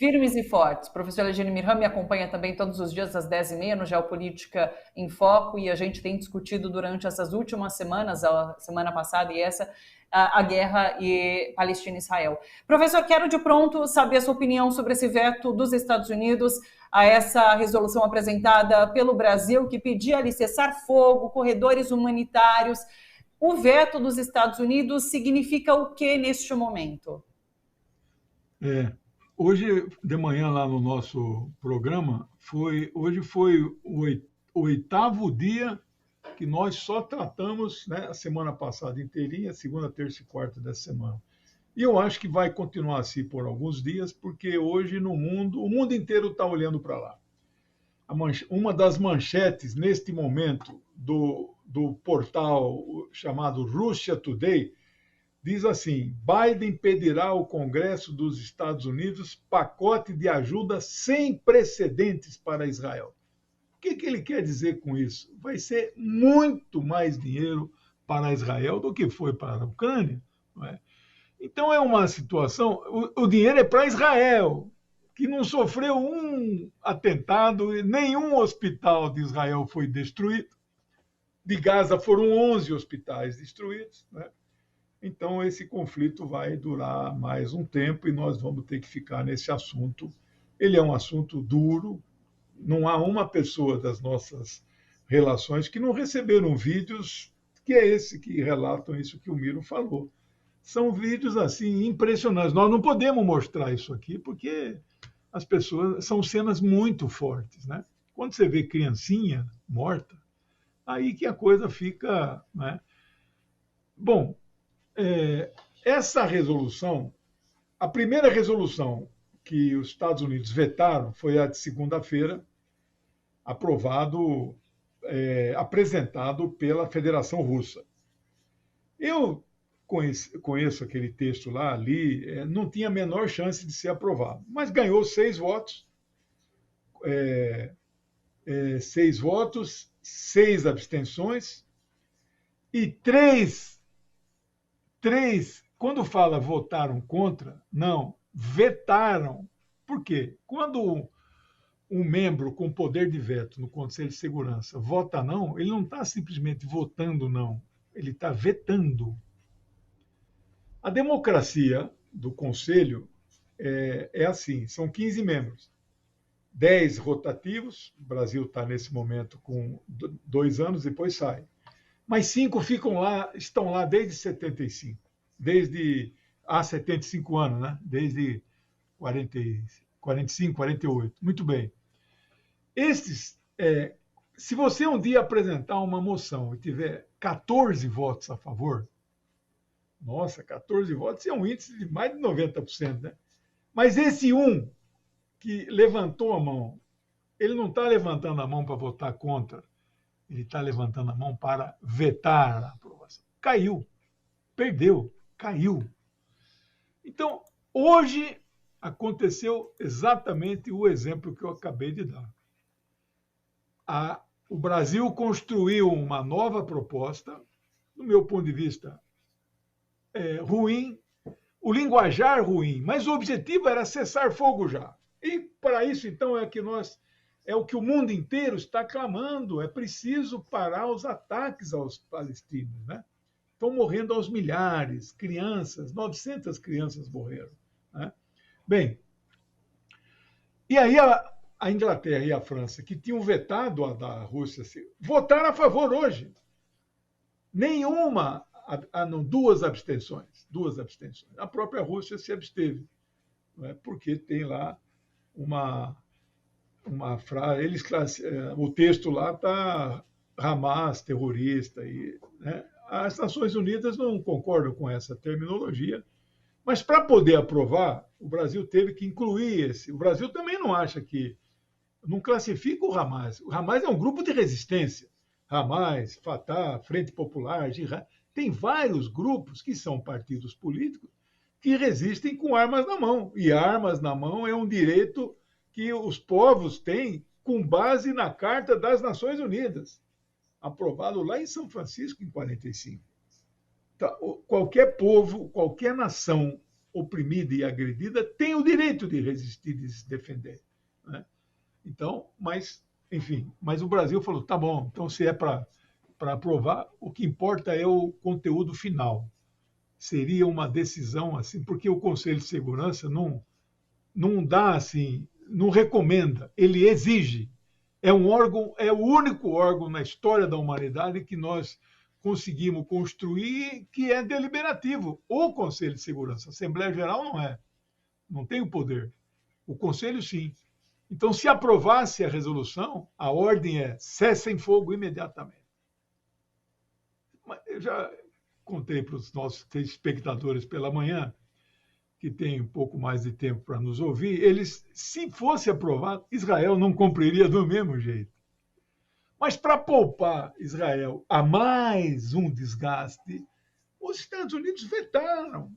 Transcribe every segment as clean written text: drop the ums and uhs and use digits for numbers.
firmes e fortes. O professor Eugênio Mirham me acompanha também todos os dias às 10h30 no Geopolítica em Foco, e a gente tem discutido durante essas últimas semanas, a semana passada e essa, a guerra Palestina e Israel. Professor, quero de pronto saber a sua opinião sobre esse veto dos Estados Unidos a essa resolução apresentada pelo Brasil, que pedia ali cessar-fogo, corredores humanitários. O veto dos Estados Unidos significa o que neste momento? Hoje de manhã lá no nosso programa, hoje foi o oitavo dia que nós só tratamos, né, a semana passada inteirinha, segunda, terça e quarta dessa semana. E eu acho que vai continuar assim por alguns dias, porque hoje no mundo, o mundo inteiro está olhando para lá. Uma das manchetes neste momento do portal chamado Russia Today diz assim: Biden pedirá ao Congresso dos Estados Unidos pacote de ajuda sem precedentes para Israel. O que ele quer dizer com isso? Vai ser muito mais dinheiro para Israel do que foi para a Ucrânia, não é? Então é uma situação, o dinheiro é para Israel, que não sofreu um atentado, nenhum hospital de Israel foi destruído. De Gaza foram 11 hospitais destruídos, né? Então esse conflito vai durar mais um tempo e nós vamos ter que ficar nesse assunto. Ele é um assunto duro, não há uma pessoa das nossas relações que não receberam vídeos que é esse que relatam isso que o Miro falou. São vídeos assim impressionantes. Nós não podemos mostrar isso aqui porque as pessoas são cenas muito fortes, né? Quando você vê criancinha morta, aí que a coisa fica, né? Bom, essa resolução, a primeira resolução que os Estados Unidos vetaram foi a de segunda-feira, apresentado pela Federação Russa. Eu conheço aquele texto lá, li, não tinha a menor chance de ser aprovado, mas ganhou 6 votos, 6 abstenções e 3, quando fala votaram contra, não, vetaram. Por quê? Quando um membro com poder de veto no Conselho de Segurança vota não, ele não está simplesmente votando não, ele está vetando. A democracia do Conselho é assim, são 15 membros, 10 rotativos, o Brasil está nesse momento com 2 anos, depois sai. Mas 5 estão lá desde 75, há 75 anos, né? Desde 45, 48. Muito bem. Se você um dia apresentar uma moção e tiver 14 votos a favor, nossa, 14 votos é um índice de mais de 90%, né? Mas esse que levantou a mão, ele não está levantando a mão para votar contra, ele está levantando a mão para vetar a aprovação. Caiu, perdeu, caiu. Então, hoje aconteceu exatamente o exemplo que eu acabei de dar. O Brasil construiu uma nova proposta, do meu ponto de vista, ruim, o linguajar ruim, mas o objetivo era cessar fogo já. E para isso, então, é o que o mundo inteiro está clamando, é preciso parar os ataques aos palestinos, né? Estão morrendo aos milhares, crianças, 900 crianças morreram, né? Bem, e aí a Inglaterra e a França, que tinham vetado a da Rússia, votaram a favor hoje. Não, 2 abstenções. A própria Rússia se absteve, né? Porque tem lá uma frase, o texto lá está Hamas, terrorista, né? As Nações Unidas não concordam com essa terminologia, mas para poder aprovar, o Brasil teve que incluir esse. O Brasil também não classifica o Hamas. O Hamas é um grupo de resistência. Hamas, Fatah, Frente Popular, Jihad, tem vários grupos que são partidos políticos que resistem com armas na mão. E armas na mão é um direito que os povos têm com base na Carta das Nações Unidas, aprovado lá em São Francisco, em 1945. Então, qualquer povo, qualquer nação oprimida e agredida tem o direito de resistir e se defender, né? Então, enfim, mas o Brasil falou, tá bom, então se é para aprovar, o que importa é o conteúdo final. Seria uma decisão assim, porque o Conselho de Segurança não dá assim, não recomenda, ele exige. É um órgão, é o único órgão na história da humanidade que nós conseguimos construir que é deliberativo. O Conselho de Segurança, a Assembleia Geral não tem o poder. O Conselho sim. Então, se aprovasse a resolução, a ordem é cessem fogo imediatamente. Eu já contei para os nossos espectadores pela manhã, que tem um pouco mais de tempo para nos ouvir, se fosse aprovado, Israel não cumpriria do mesmo jeito. Mas para poupar Israel a mais um desgaste, os Estados Unidos vetaram,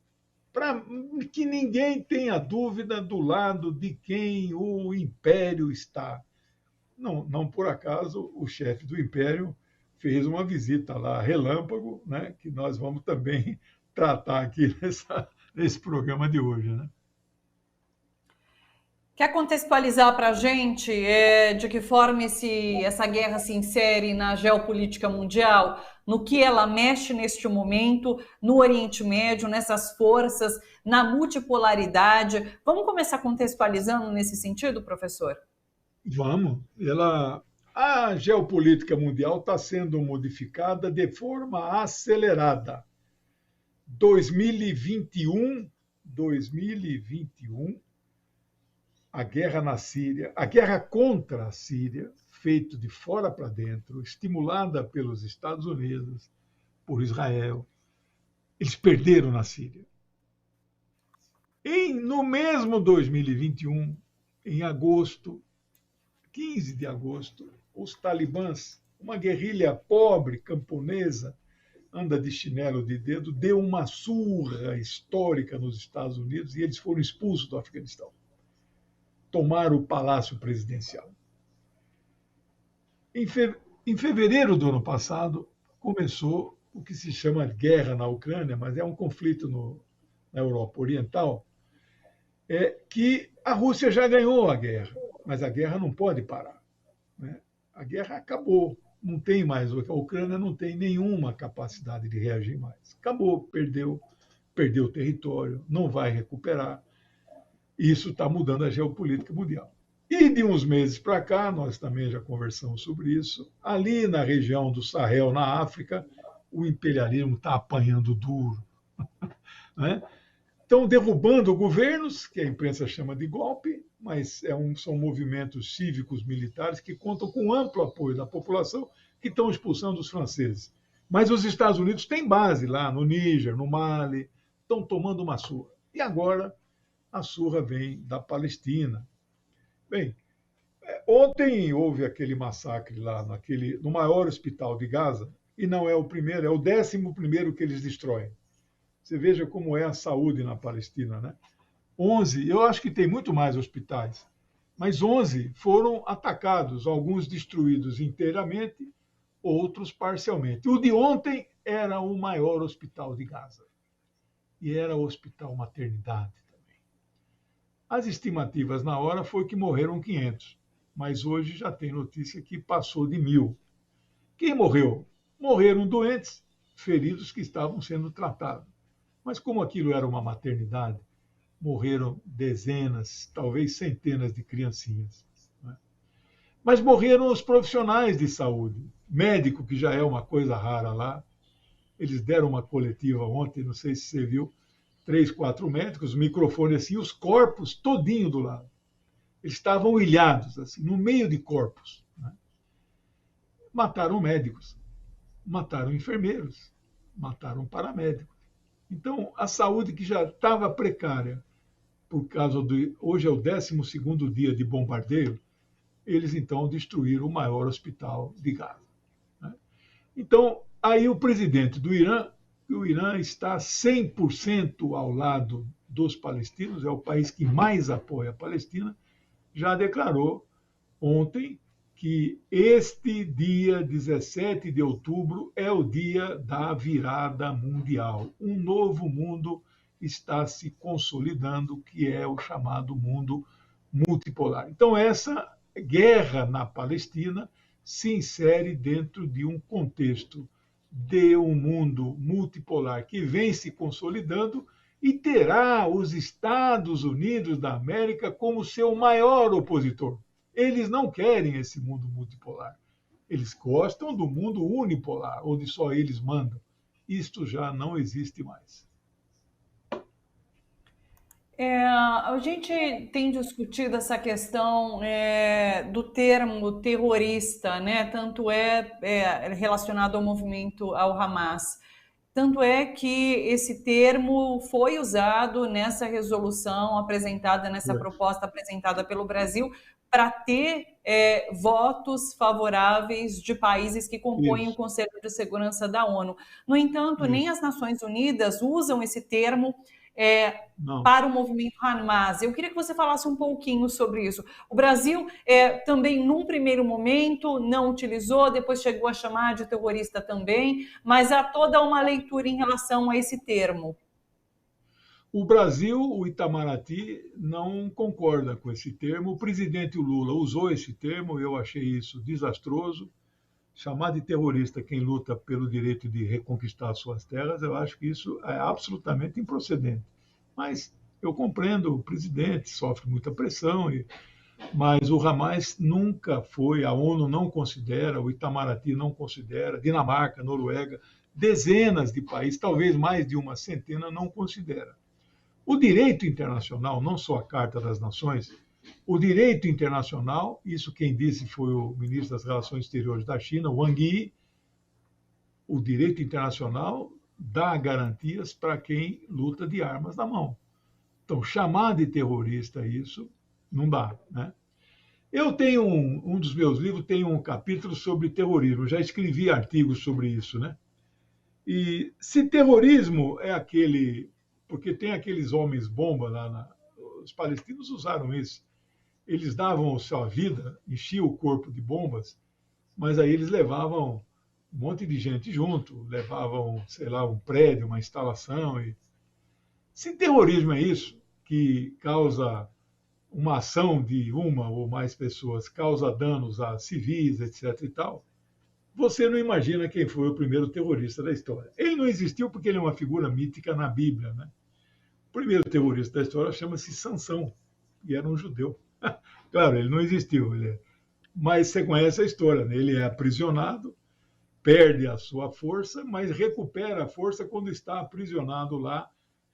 para que ninguém tenha dúvida do lado de quem o império está. Não por acaso o chefe do império fez uma visita lá, relâmpago, né, que nós vamos também tratar aqui nesse programa de hoje, né? Quer contextualizar para a gente de que forma essa guerra se insere na geopolítica mundial, no que ela mexe neste momento, no Oriente Médio, nessas forças, na multipolaridade? Vamos começar contextualizando nesse sentido, professor? Vamos. A geopolítica mundial está sendo modificada de forma acelerada. 2021, a guerra na Síria, a guerra contra a Síria, feita de fora para dentro, estimulada pelos Estados Unidos, por Israel, eles perderam na Síria. No mesmo 2021, em agosto, 15 de agosto, os talibãs, uma guerrilha pobre, camponesa, anda de chinelo de dedo, deu uma surra histórica nos Estados Unidos e eles foram expulsos do Afeganistão. Tomaram o Palácio Presidencial. Em fevereiro do ano passado, começou o que se chama guerra na Ucrânia, mas é um conflito na Europa Oriental, que a Rússia já ganhou a guerra, mas a guerra não pode parar, né? A guerra acabou, não tem mais, a Ucrânia não tem nenhuma capacidade de reagir mais. Acabou, perdeu o território, não vai recuperar. Isso está mudando a geopolítica mundial. E de uns meses para cá, nós também já conversamos sobre isso, ali na região do Sahel, na África, o imperialismo está apanhando duro, né? Estão derrubando governos, que a imprensa chama de golpe, mas são movimentos cívicos militares que contam com amplo apoio da população, que estão expulsando os franceses. Mas os Estados Unidos têm base lá no Níger, no Mali, estão tomando uma surra. E agora a surra vem da Palestina. Bem, ontem houve aquele massacre lá no maior hospital de Gaza, e não é o primeiro, é o 11º que eles destroem. Você veja como é a saúde na Palestina, né? 11, eu acho que tem muito mais hospitais, mas 11 foram atacados, alguns destruídos inteiramente, outros parcialmente. O de ontem era o maior hospital de Gaza, e era o hospital maternidade também. As estimativas na hora foi que morreram 500, mas hoje já tem notícia que passou de 1.000. Quem morreu? Morreram doentes, feridos que estavam sendo tratados. Mas como aquilo era uma maternidade, morreram dezenas, talvez centenas de criancinhas, né? Mas morreram os profissionais de saúde, médico, que já é uma coisa rara lá. Eles deram uma coletiva ontem, não sei se você viu, 3, 4 médicos, microfone assim, os corpos todinho do lado. Eles estavam ilhados, assim, no meio de corpos, né? Mataram médicos, mataram enfermeiros, mataram paramédicos. Então, a saúde que já estava precária, por causa hoje é o 12º dia de bombardeio, eles então destruíram o maior hospital de Gaza, né? Então, aí o presidente do Irã, o Irã está 100% ao lado dos palestinos, é o país que mais apoia a Palestina, já declarou ontem que este dia 17 de outubro é o dia da virada mundial. Um novo mundo está se consolidando, que é o chamado mundo multipolar. Então, essa guerra na Palestina se insere dentro de um contexto de um mundo multipolar que vem se consolidando e terá os Estados Unidos da América como seu maior opositor. Eles não querem esse mundo multipolar. Eles gostam do mundo unipolar, onde só eles mandam. Isto já não existe mais. A gente tem discutido essa questão do termo terrorista, né? Tanto é relacionado ao movimento, ao Hamas. Tanto é que esse termo foi usado nessa resolução apresentada, nessa proposta apresentada pelo Brasil, para ter votos favoráveis de países que compõem o Conselho de Segurança da ONU. No entanto, nem as Nações Unidas usam esse termo para o movimento Hamas. Eu queria que você falasse um pouquinho sobre isso. O Brasil também, num primeiro momento, não utilizou, depois chegou a chamar de terrorista também, mas há toda uma leitura em relação a esse termo. O Brasil, o Itamaraty, não concorda com esse termo. O presidente Lula usou esse termo, eu achei isso desastroso. Chamar de terrorista quem luta pelo direito de reconquistar suas terras, eu acho que isso é absolutamente improcedente. Mas eu compreendo, o presidente sofre muita pressão, mas o Hamas nunca foi, a ONU não considera, o Itamaraty não considera, Dinamarca, Noruega, dezenas de países, talvez mais de uma centena, não considera. O direito internacional, não só a Carta das Nações, o direito internacional, isso quem disse foi o ministro das Relações Exteriores da China, Wang Yi, o direito internacional dá garantias para quem luta de armas na mão. Então, chamar de terrorista isso não dá, né? Eu tenho um dos meus livros tem um capítulo sobre terrorismo, eu já escrevi artigos sobre isso, né? E se terrorismo é aquele, porque tem aqueles homens-bomba lá, os palestinos usaram isso, eles davam sua vida, enchiam o corpo de bombas, mas aí eles levavam um monte de gente junto, levavam, sei lá, um prédio, uma instalação. Se terrorismo é isso, que causa uma ação de uma ou mais pessoas, causa danos a civis, etc. e tal, você não imagina quem foi o primeiro terrorista da história. Ele não existiu porque ele é uma figura mítica na Bíblia, né? O primeiro terrorista da história chama-se Sansão, e era um judeu. Claro, ele não existiu, mas você conhece a história, né? Ele é aprisionado, perde a sua força, mas recupera a força quando está aprisionado lá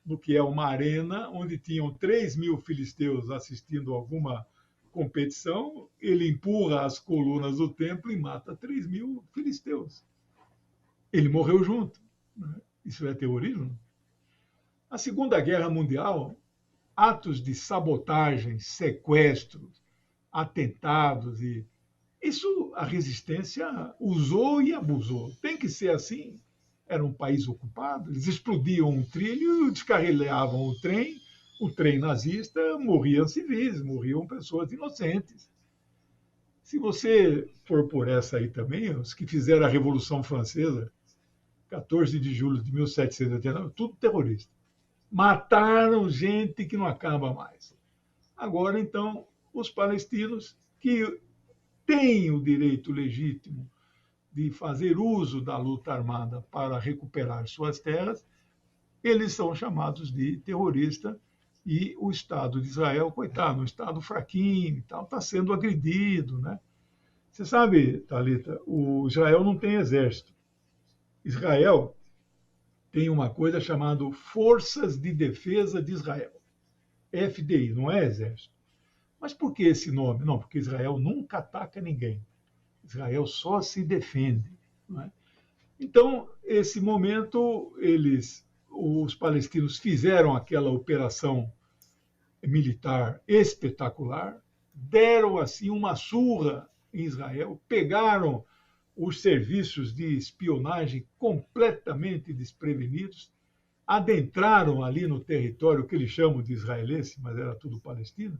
no que é uma arena, onde tinham 3.000 filisteus assistindo alguma competição, ele empurra as colunas do templo e mata 3.000 filisteus. Ele morreu junto. Né? Isso é terrorismo? A Segunda Guerra Mundial, atos de sabotagem, sequestros, atentados, e isso a resistência usou e abusou. Tem que ser assim. Era um país ocupado, eles explodiam um trilho, descarrilhavam o trem nazista, morriam civis, morriam pessoas inocentes. Se você for por essa aí também, os que fizeram a Revolução Francesa, 14 de julho de 1789, tudo terrorista. Mataram gente que não acaba mais. Agora, então, os palestinos, que têm o direito legítimo de fazer uso da luta armada para recuperar suas terras, eles são chamados de terrorista, e o Estado de Israel, coitado, um Estado fraquinho e tal, está sendo agredido, né? Você sabe, Thalita, o Israel não tem exército. Israel tem uma coisa chamada Forças de Defesa de Israel, FDI, não é exército. Mas por que esse nome? Não, porque Israel nunca ataca ninguém. Israel só se defende. Não é? Então, esse momento, os palestinos fizeram aquela operação militar espetacular, deram assim uma surra em Israel, pegaram os serviços de espionagem completamente desprevenidos, adentraram ali no território que eles chamam de israelense, mas era tudo palestino.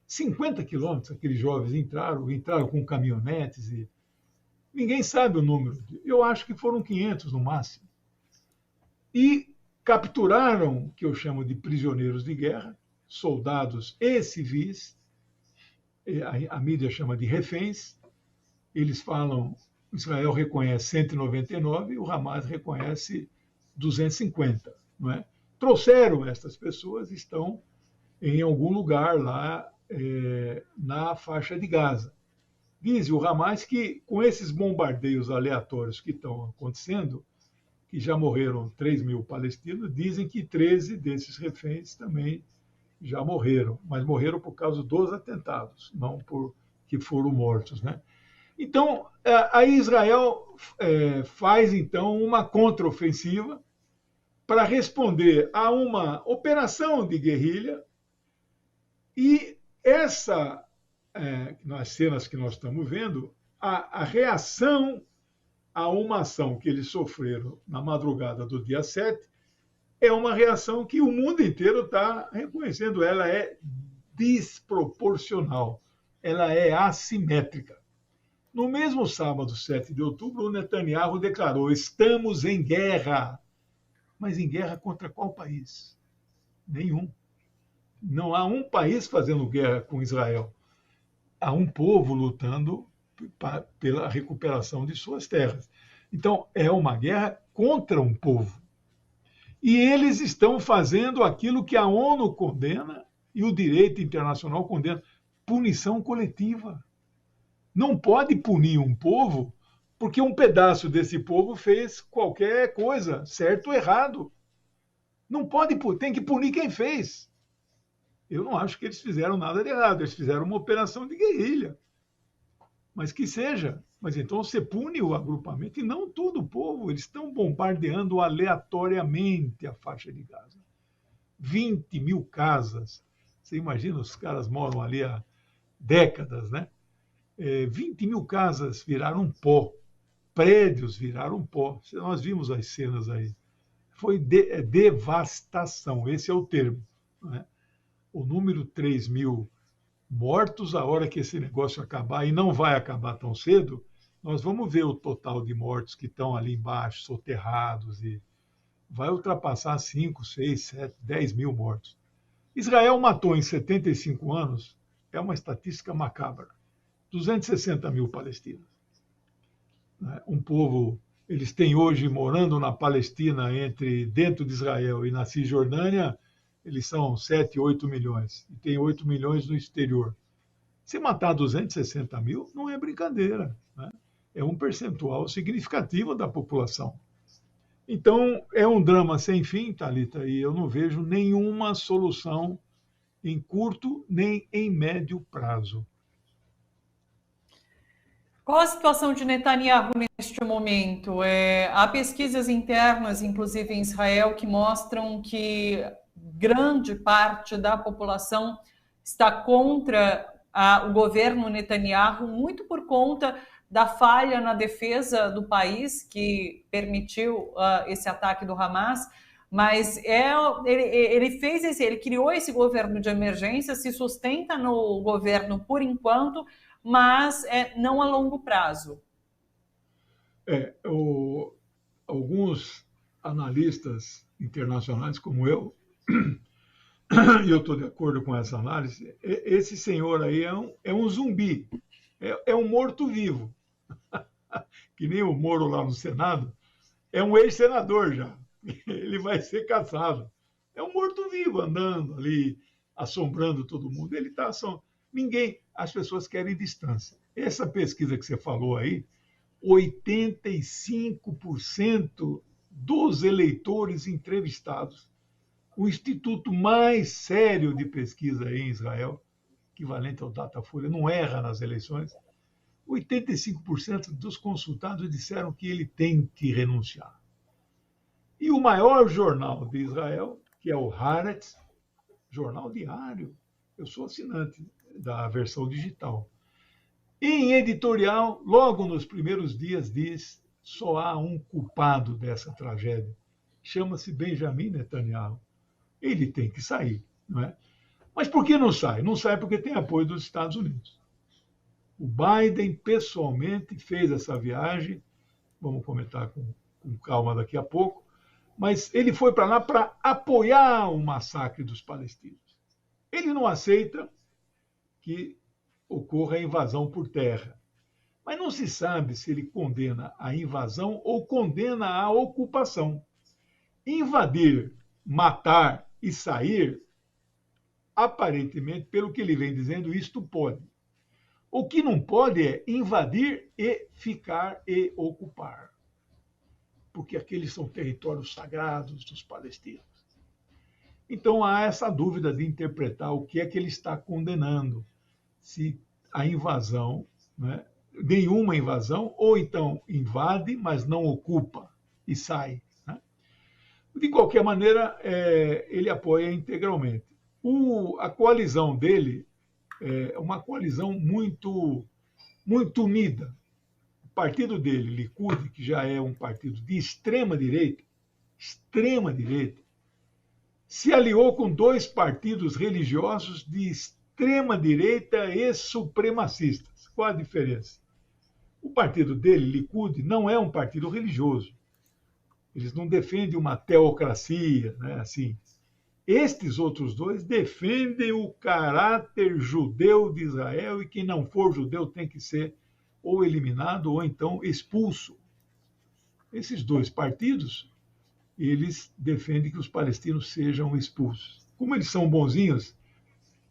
50 quilômetros aqueles jovens entraram com caminhonetes e ninguém sabe o número. Eu acho que foram 500 no máximo. E capturaram o que eu chamo de prisioneiros de guerra, soldados e civis, a mídia chama de reféns, eles falam, Israel reconhece 199 e o Hamas reconhece 250, não é? Trouxeram essas pessoas, estão em algum lugar lá na faixa de Gaza. Diz o Hamas que com esses bombardeios aleatórios que estão acontecendo, que já morreram 3 mil palestinos, dizem que 13 desses reféns também já morreram, mas morreram por causa dos atentados, não porque foram mortos, né? Então, aí Israel faz, então, uma contraofensiva para responder a uma operação de guerrilha e nas cenas que nós estamos vendo, a reação a uma ação que eles sofreram na madrugada do dia 7 é uma reação que o mundo inteiro está reconhecendo. Ela é desproporcional, ela é assimétrica. No mesmo sábado, 7 de outubro, o Netanyahu declarou: estamos em guerra. Mas em guerra contra qual país? Nenhum. Não há um país fazendo guerra com Israel. Há um povo lutando pela recuperação de suas terras. Então, é uma guerra contra um povo. E eles estão fazendo aquilo que a ONU condena e o direito internacional condena: punição coletiva. Não pode punir um povo porque um pedaço desse povo fez qualquer coisa, certo ou errado. Não pode, tem que punir quem fez. Eu não acho que eles fizeram nada de errado, eles fizeram uma operação de guerrilha. Mas que seja. Mas então você pune o agrupamento e não todo o povo. Eles estão bombardeando aleatoriamente a faixa de Gaza. 20 mil casas. Você imagina, os caras moram ali há décadas, né? 20 mil casas viraram pó. Prédios viraram pó. Nós vimos as cenas aí. Foi devastação, esse é o termo. Né? O número 3 mil mortos, a hora que esse negócio acabar, e não vai acabar tão cedo, nós vamos ver o total de mortos que estão ali embaixo, soterrados, e vai ultrapassar 5, 6, 7, 10 mil mortos. Israel matou em 75 anos, é uma estatística macabra, 260 mil palestinos. Um povo, eles têm hoje, morando na Palestina, dentro de Israel e na Cisjordânia, eles são 7, 8 milhões, e tem 8 milhões no exterior. Se matar 260 mil, não é brincadeira, né? É um percentual significativo da população. Então, é um drama sem fim, Thalita, e eu não vejo nenhuma solução em curto nem em médio prazo. Qual a situação de Netanyahu neste momento? Há pesquisas internas, inclusive em Israel, que mostram que grande parte da população está contra o governo Netanyahu, muito por conta da falha na defesa do país, que permitiu esse ataque do Hamas. Mas ele criou esse governo de emergência, se sustenta no governo por enquanto, mas não a longo prazo. Alguns analistas internacionais, como eu, e eu estou de acordo com essa análise, esse senhor aí é um zumbi, é um morto-vivo, que nem o Moro lá no Senado, é um ex-senador já, ele vai ser caçado. É um morto-vivo andando ali, assombrando todo mundo. Ele está ninguém, as pessoas querem distância. Essa pesquisa que você falou aí, 85% dos eleitores entrevistados, o instituto mais sério de pesquisa aí em Israel, equivalente ao Datafolha, não erra nas eleições, 85% dos consultados disseram que ele tem que renunciar. E o maior jornal de Israel, que é o Haaretz, jornal diário, eu sou assinante da versão digital, em editorial, logo nos primeiros dias, diz: só há um culpado dessa tragédia. Chama-se Benjamin Netanyahu. Ele tem que sair, não é? Mas por que não sai? Não sai porque tem apoio dos Estados Unidos. O Biden, pessoalmente, fez essa viagem, vamos comentar com calma daqui a pouco, mas ele foi para lá para apoiar o massacre dos palestinos. Ele não aceita que ocorra a invasão por terra, mas não se sabe se ele condena a invasão ou condena a ocupação. Invadir, matar e sair, aparentemente, pelo que ele vem dizendo, isto pode. O que não pode é invadir e ficar e ocupar, porque aqueles são territórios sagrados dos palestinos. Então há essa dúvida de interpretar o que é que ele está condenando, se a invasão, né, nenhuma invasão, ou então invade, mas não ocupa e sai. Né? De qualquer maneira, ele apoia integralmente. A coalizão dele é uma coalizão muito, muito unida. O partido dele, Likud, que já é um partido de extrema-direita, se aliou com dois partidos religiosos de extrema-direita e supremacistas. Qual a diferença? O partido dele, Likud, não é um partido religioso. Eles não defendem uma teocracia, né, assim. Estes outros dois defendem o caráter judeu de Israel e quem não for judeu tem que ser ou eliminado ou então expulso. Esses dois partidos, eles defendem que os palestinos sejam expulsos. Como eles são bonzinhos,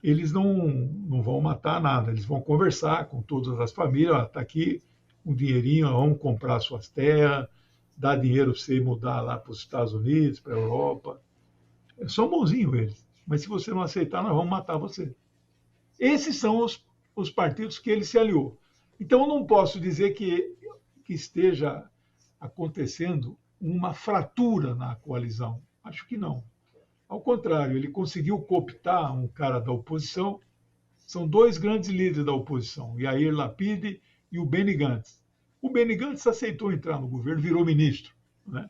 eles não vão matar nada, eles vão conversar com todas as famílias, está aqui um dinheirinho, vamos comprar suas terras, dar dinheiro para você mudar lá para os Estados Unidos, para a Europa. São bonzinhos eles, mas se você não aceitar, nós vamos matar você. Esses são os partidos que ele se aliou. Então, eu não posso dizer que esteja acontecendo uma fratura na coalizão. Acho que não. Ao contrário, ele conseguiu cooptar um cara da oposição. São dois grandes líderes da oposição, Yair Lapid e o Benny Gantz. O Benny Gantz aceitou entrar no governo, virou ministro. Né?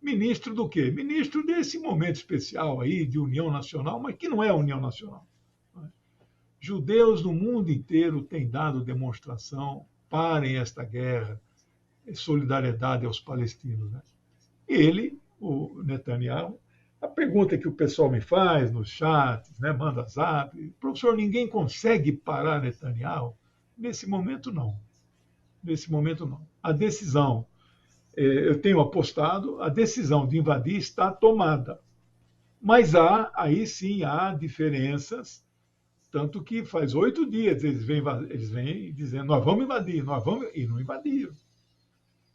Ministro do quê? Ministro desse momento especial aí de união nacional, mas que não é união nacional. Judeus no mundo inteiro têm dado demonstração, parem esta guerra, solidariedade aos palestinos. Né? Ele, o Netanyahu, a pergunta que o pessoal me faz nos chats, né, manda zap, professor, ninguém consegue parar Netanyahu? Nesse momento, não. Nesse momento, não. A decisão, eu tenho apostado, a decisão de invadir está tomada. Mas aí sim, há diferenças, tanto que faz 8 dias eles vêm dizendo, nós vamos invadir, e não invadiram.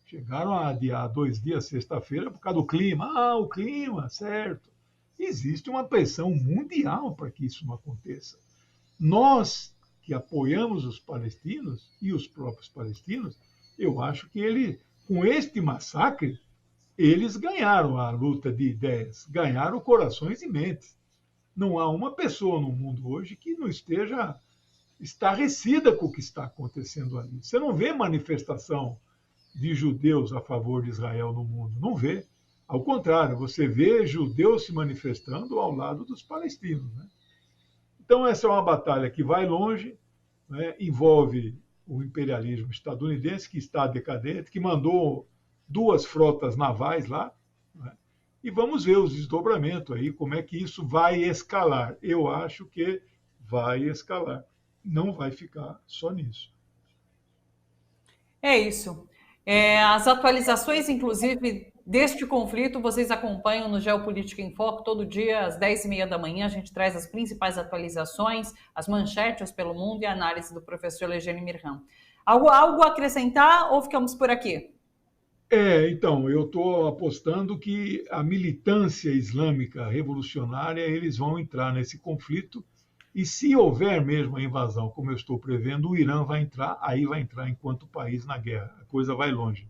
Chegaram a adiar 2 dias, sexta-feira, por causa do clima. O clima, certo. Existe uma pressão mundial para que isso não aconteça. Nós, que apoiamos os palestinos e os próprios palestinos, eu acho que com este massacre, eles ganharam a luta de ideias, ganharam corações e mentes. Não há uma pessoa no mundo hoje que não esteja estarrecida com o que está acontecendo ali. Você não vê manifestação de judeus a favor de Israel no mundo, não vê. Ao contrário, você vê judeus se manifestando ao lado dos palestinos. Né? Então, essa é uma batalha que vai longe, né? Envolve o imperialismo estadunidense, que está decadente, que mandou 2 frotas navais lá, né? E vamos ver os desdobramentos aí, como é que isso vai escalar. Eu acho que vai escalar, não vai ficar só nisso. É isso. As atualizações, inclusive, deste conflito, vocês acompanham no Geopolítica em Foco, todo dia às 10h30 da manhã. A gente traz as principais atualizações, as manchetes pelo mundo e a análise do professor Legene Mirham. Algo a acrescentar ou ficamos por aqui? Então, eu estou apostando que a militância islâmica revolucionária, eles vão entrar nesse conflito, e se houver mesmo a invasão, como eu estou prevendo, o Irã vai entrar, aí vai entrar enquanto país na guerra. A coisa vai longe.